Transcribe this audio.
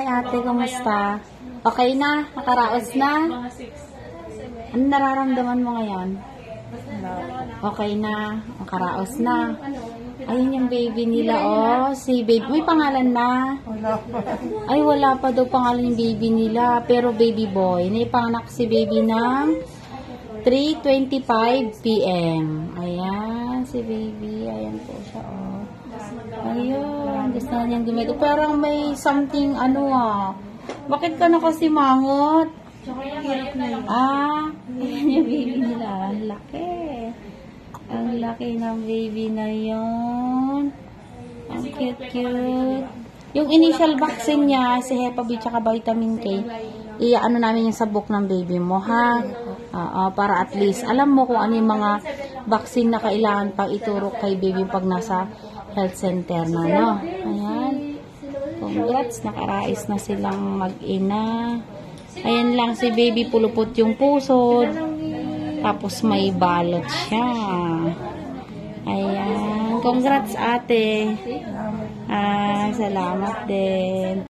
Hi ate, kumusta? Okay na? Nakaraos na? Ano nararamdaman mo ngayon? Okay na? Nakaraos na? Ayun yung baby nila, oh. Si baby, may pangalan na? Ay, wala pa daw pangalan yung baby nila. Pero baby boy. Naipanganak si baby ng 3:25 p.m. Ayan, si baby. Ayan po siya, oh. Ayun, gusto na niyang gumito. Parang may something, bakit ka na kasi mangot? Ayan yung baby nila. Ang laki. Ang laki ng baby na yun. Ang cute-cute. Yung initial vaccine niya, si Hepa B tsaka vitamin K, iaano namin yung sabok ng baby mo, ha? Para at least, alam mo kung ano yung mga vaccine na kailangan pang ituro kay baby pag nasa health center na, no? Ayan. Congrats, nakarais na silang mag-ina. Ayan lang si baby, pulupot yung pusod. Tapos may balot siya. Ayan. Congrats ate. Salamat din.